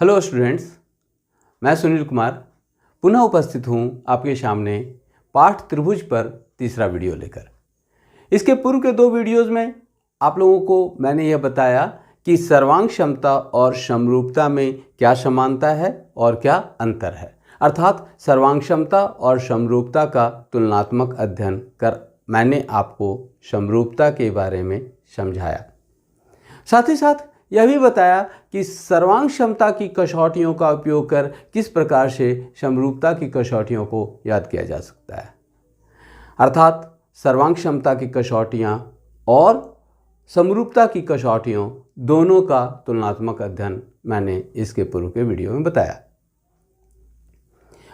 Hello students, मैं सुनील कुमार पुनः उपस्थित हूँ आपके सामने पाठ त्रिभुज पर तीसरा वीडियो लेकर। इसके पूर्व के दो वीडियोज़ में आप लोगों को मैंने यह बताया कि सर्वांग क्षमता और समरूपता में क्या समानता है और क्या अंतर है, अर्थात सर्वांग क्षमता और समरूपता का तुलनात्मक अध्ययन कर मैंने आपको समरूपता के बारे में समझाया। साथ ही साथ यह भी बताया कि सर्वांग क्षमता की कसौटियों का उपयोग कर किस प्रकार से समरूपता की कसौटियों को याद किया जा सकता है, अर्थात सर्वांग क्षमता की कसौटियाँ और समरूपता की कसौटियों दोनों का तुलनात्मक अध्ययन मैंने इसके पूर्व के वीडियो में बताया।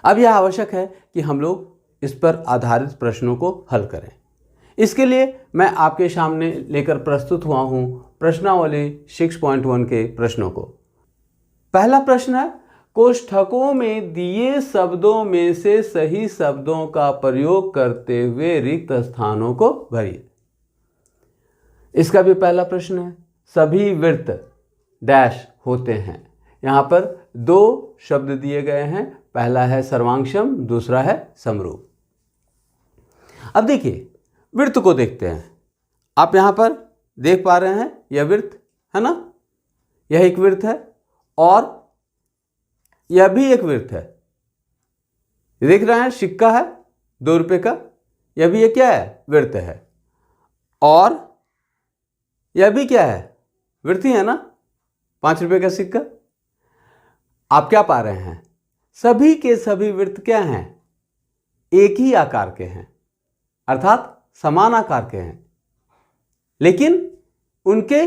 अब यह आवश्यक है कि हम लोग इस पर आधारित प्रश्नों को हल करें। इसके लिए मैं आपके सामने लेकर प्रस्तुत हुआ हूँ प्रश्नावली 6.1 के प्रश्नों को। पहला प्रश्न है, कोष्ठकों में दिए शब्दों में से सही शब्दों का प्रयोग करते हुए रिक्त स्थानों को भरिए। इसका भी पहला प्रश्न है, सभी वृत्त डैश होते हैं। यहाँ पर दो शब्द दिए गए हैं, पहला है सर्वांगक्षम, दूसरा है समरूप। अब देखिए वृत्त को देखते हैं। आप यहाँ पर देख पा रहे हैं, यह वृत्त है ना, यह एक वृत्त है और यह भी एक वृत्त है। देख रहे हैं, सिक्का है 2 रुपये का, यह भी एक क्या है, वृत्त है। और यह भी क्या है, वृत्त ही है ना, 5 रुपये का सिक्का। आप क्या पा रहे हैं, सभी के सभी वृत्त क्या हैं, एक ही आकार के हैं, अर्थात समान आकार के हैं, लेकिन उनके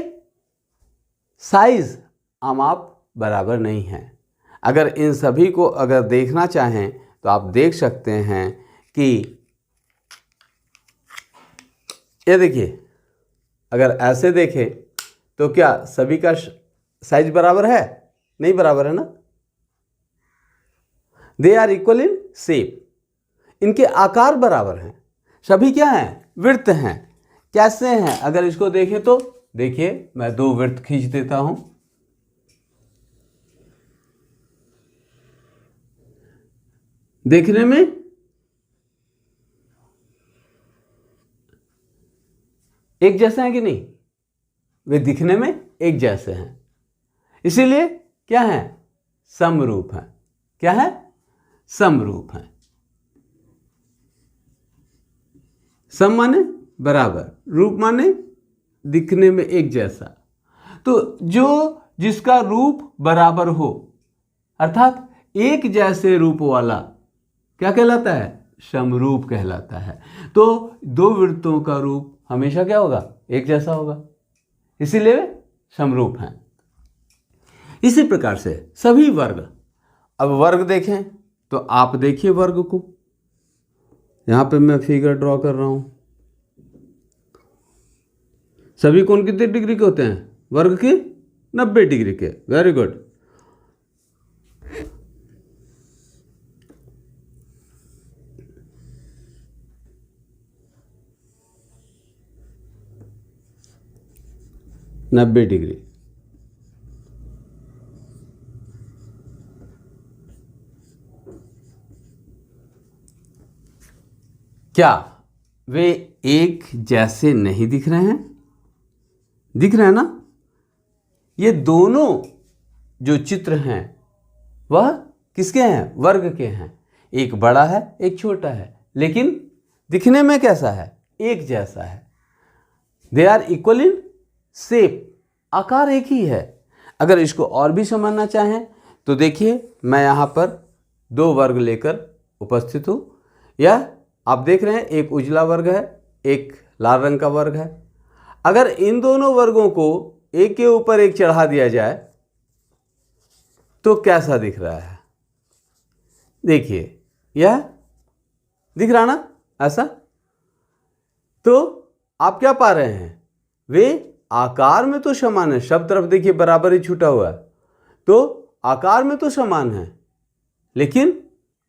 साइज आमाप बराबर नहीं है। अगर इन सभी को अगर देखना चाहें तो आप देख सकते हैं कि ये देखिए, अगर ऐसे देखें तो क्या सभी का साइज बराबर है, नहीं बराबर है ना। They are equal in shape, इनके आकार बराबर हैं, सभी क्या हैं, वृत्त हैं। कैसे हैं, अगर इसको देखें तो देखिए, मैं 2 वृत्त खींच देता हूं। देखने में एक जैसे हैं कि नहीं, वे दिखने में एक जैसे हैं, इसीलिए क्या है, समरूप हैं। क्या है, समरूप हैं। सम माने बराबर, रूप माने दिखने में एक जैसा। तो जो जिसका रूप बराबर हो, अर्थात एक जैसे रूप वाला, क्या कहलाता है, समरूप कहलाता है। तो 2 वृत्तों का रूप हमेशा क्या होगा, एक जैसा होगा, इसीलिए वे समरूप हैं। इसी प्रकार से सभी वर्ग, अब वर्ग देखें तो आप देखिए वर्ग को, यहां पे मैं फिगर ड्रॉ कर रहा हूं। सभी कोण कितने डिग्री के होते हैं, वर्ग के 90 डिग्री के। Very good. नब्बे डिग्री। क्या वे एक जैसे नहीं दिख रहे हैं, दिख रहे हैं ना। ये दोनों जो चित्र हैं वह किसके हैं, वर्ग के हैं। एक बड़ा है, एक छोटा है, लेकिन दिखने में कैसा है, एक जैसा है। They are equal in shape, आकार एक ही है। अगर इसको और भी समझना चाहें तो देखिए, मैं यहाँ पर 2 वर्ग लेकर उपस्थित हूँ। यह आप देख रहे हैं, एक उजला वर्ग है, एक लाल रंग का वर्ग है। अगर इन दोनों वर्गों को एक के ऊपर एक चढ़ा दिया जाए तो कैसा दिख रहा है, देखिए, यह दिख रहा ना ऐसा। तो आप क्या पा रहे हैं, वे आकार में तो समान है, सब तरफ देखिए बराबर ही छूटा हुआ है, तो आकार में तो समान है, लेकिन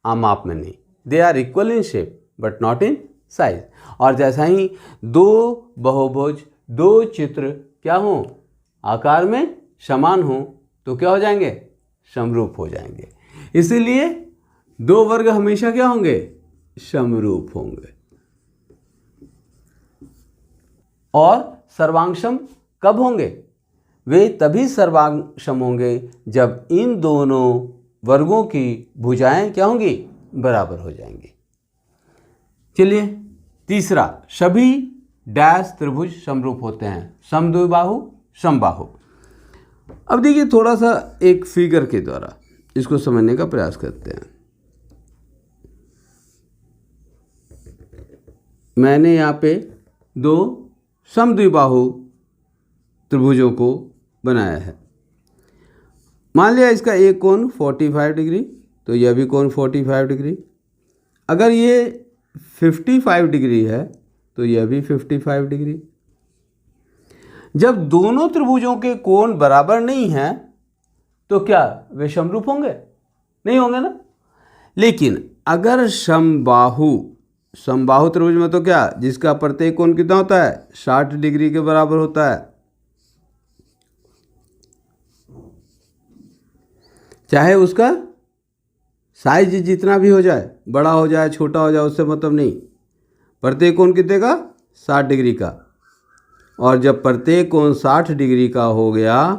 आमाप में नहीं। They are equal in shape but not in size. और जैसा ही 2 बहुभुज, 2 चित्र क्या हो, आकार में समान हो, तो क्या हो जाएंगे, समरूप हो जाएंगे। इसीलिए दो वर्ग हमेशा क्या होंगे? समरूप होंगे। और सर्वांगसम कब होंगे? वे तभी सर्वांगसम होंगे जब इन दोनों वर्गों की भुजाएं क्या होंगी? बराबर हो जाएंगी। चलिए तीसरा, सभी डैश त्रिभुज समरूप होते हैं। समद्विबाहु, समबाहु। अब देखिए थोड़ा सा एक फिगर के द्वारा इसको समझने का प्रयास करते हैं। मैंने यहाँ पे दो समद्विबाहु त्रिभुजों को बनाया है। मान लिया इसका एक कोण 45 डिग्री, तो यह भी कोण 45 डिग्री। अगर ये 55 डिग्री है तो यह भी 55 डिग्री। जब दोनों त्रिभुजों के कोण बराबर नहीं हैं तो क्या वे समरूप होंगे? नहीं होंगे ना। लेकिन अगर समबाहु त्रिभुज में तो क्या, जिसका प्रत्येक कोण कितना होता है? 60 डिग्री के बराबर होता है। चाहे उसका साइज जितना भी हो जाए, बड़ा हो जाए छोटा हो जाए, उससे मतलब नहीं। प्रत्येक कोण कितने का? 60 डिग्री का। और जब प्रत्येक कोण 60 डिग्री का हो गया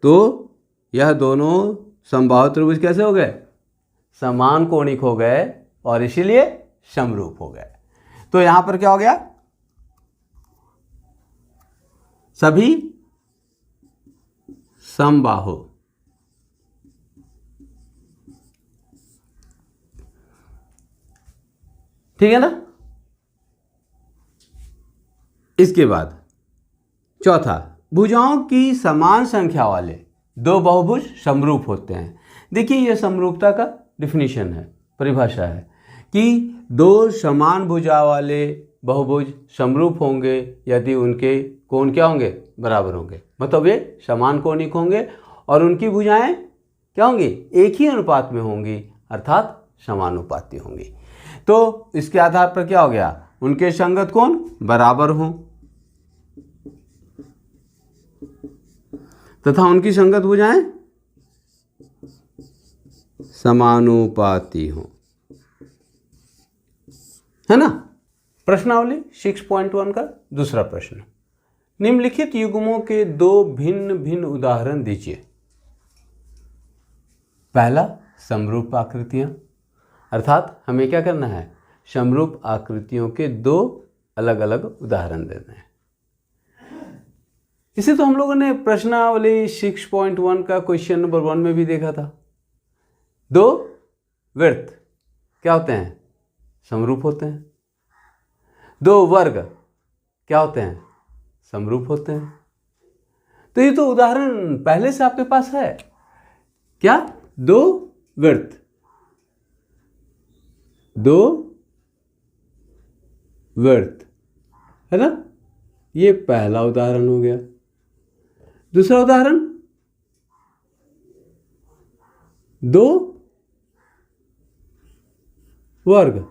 तो यह दोनों समबाहु त्रिभुज कैसे हो गए? समान कोणिक हो गए और इसीलिए समरूप हो गए। तो यहां पर क्या हो गया? सभी समबाहु ठीक है ना। इसके बाद चौथा, भुजाओं की समान संख्या वाले दो बहुभुज समरूप होते हैं। देखिए यह समरूपता का डिफिनीशन है, परिभाषा है कि दो समान भुजा वाले बहुभुज समरूप होंगे यदि उनके कोण क्या होंगे? बराबर होंगे। मतलब वे समान कोणिक होंगे और उनकी भुजाएं क्या होंगी? एक ही अनुपात में होंगी, अर्थात समानुपाती होंगी। तो इसके आधार पर क्या हो गया? उनके संगत कोण बराबर हों तथा उनकी संगत भुजाएं समानुपाती हों, है ना। प्रश्नावली 6.1 का दूसरा प्रश्न, निम्नलिखित युग्मों के दो भिन्न भिन्न उदाहरण दीजिए। पहला, समरूप आकृतियां, अर्थात हमें क्या करना है? समरूप आकृतियों के दो अलग अलग उदाहरण देने हैं। इसे तो हम लोगों ने प्रश्नावली 6.1 का क्वेश्चन नंबर 1 में भी देखा था। दो वृत्त क्या होते हैं? समरूप होते हैं। दो वर्ग क्या होते हैं? समरूप होते हैं। तो ये तो उदाहरण पहले से आपके पास है। क्या? दो वृत्त, दो वृत्त, है ना। ये पहला उदाहरण हो गया। दूसरा उदाहरण, दो वर्ग।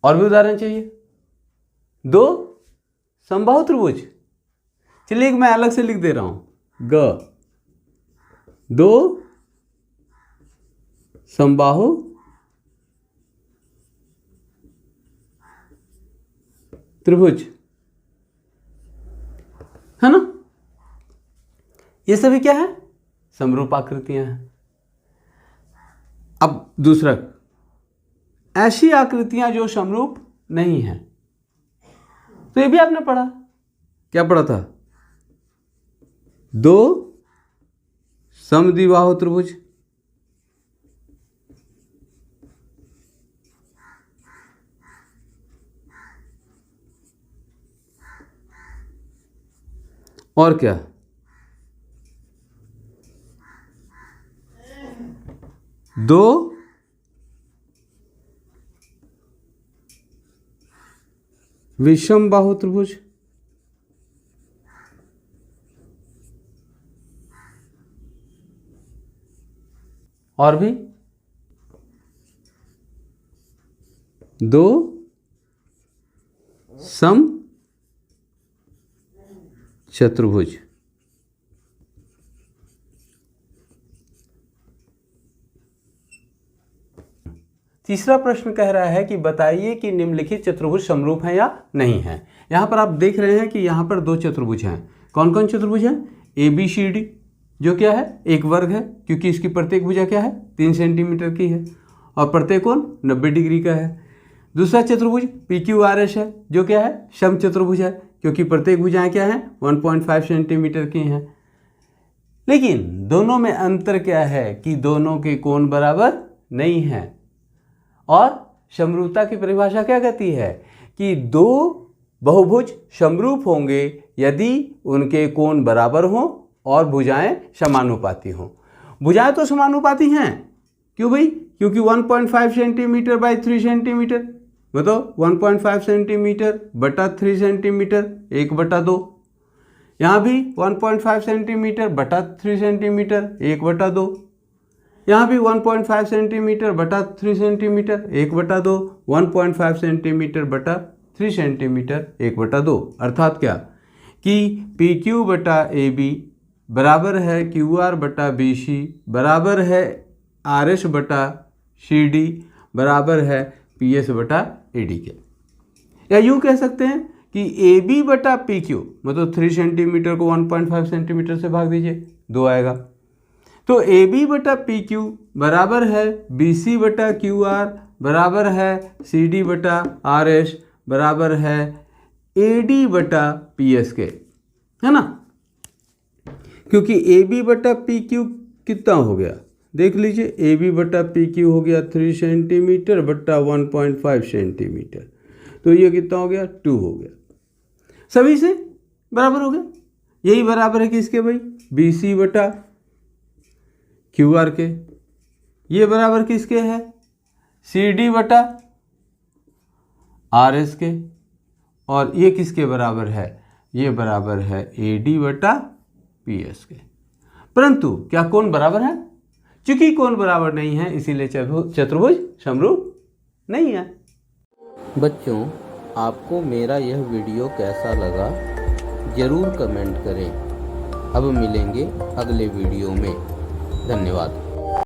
और भी उदाहरण चाहिए? दो समबाहु त्रिभुज। चलिए एक मैं अलग से लिख दे रहा हूं, ग। दो समबाहु त्रिभुज, है ना। ये सभी क्या है? समरूप आकृतियां हैं। अब दूसरा, ऐसी आकृतियां जो समरूप नहीं हैं। तो ये भी आपने पढ़ा। क्या पढ़ा था? दो समद्विबाहु त्रिभुज, और क्या? दो विषमबाहु त्रिभुज, और भी दो सम चतुर्भुज। तीसरा प्रश्न कह रहा है कि बताइए कि निम्नलिखित चतुर्भुज समरूप हैं या नहीं हैं। यहाँ पर आप देख रहे हैं कि यहाँ पर दो चतुर्भुज हैं। कौन कौन चतुर्भुज हैं? ABCD, जो क्या है एक वर्ग है, क्योंकि इसकी प्रत्येक भुजा क्या है 3 सेंटीमीटर की है और प्रत्येक कोण 90 डिग्री का है। दूसरा चतुर्भुज PQRS है, जो क्या है समचतुर्भुज है, क्योंकि प्रत्येक भुजाएं क्या हैं 1.5 सेंटीमीटर की हैं। लेकिन दोनों में अंतर क्या है कि दोनों के कोण बराबर नहीं हैं। और समरूपता की परिभाषा क्या कहती है कि दो बहुभुज समरूप होंगे यदि उनके कोण बराबर हों और भुजाएं समानुपाती हों। भुजाएं तो समानुपाती हैं, क्यों भाई? क्योंकि 1.5 सेंटीमीटर बाई 3 सेंटीमीटर, बताओ 1.5 सेंटीमीटर बटा 3 सेंटीमीटर 1/2। यहाँ भी 1.5 सेंटीमीटर बटा 3 सेंटीमीटर 1/2। यहाँ भी 1.5 सेंटीमीटर बटा 3 सेंटीमीटर 1/2, 1.5 सेंटीमीटर बटा 3 सेंटीमीटर 1/2। अर्थात क्या कि PQ बटा AB बराबर है QR बटा BC बराबर है RS बटा CD बराबर है PS बटा AD के। या यूँ कह सकते हैं कि AB बटा PQ, मतलब 3 सेंटीमीटर को 1.5 सेंटीमीटर से भाग दीजिए, 2 आएगा। तो AB बटा PQ बराबर है BC बटा QR बराबर है CD बटा RS बराबर है AD बटा PS के, है ना? क्योंकि AB बटा PQ कितना हो गया देख लीजिए, AB बटा PQ हो गया 3 सेंटीमीटर बटा 1.5 सेंटीमीटर, तो ये कितना हो गया 2 हो गया, सभी से बराबर हो गया। यही बराबर है किसके भाई? BC बटा QR के। ये बराबर किसके है? CD बटा RS के। और ये किसके बराबर है? ये बराबर है AD बटा PS के। परंतु क्या कोण बराबर है? चूंकि कोण बराबर नहीं है इसीलिए चतुर्भुज समरूप नहीं है। बच्चों, आपको मेरा यह वीडियो कैसा लगा ज़रूर कमेंट करें। अब मिलेंगे अगले वीडियो में। धन्यवाद।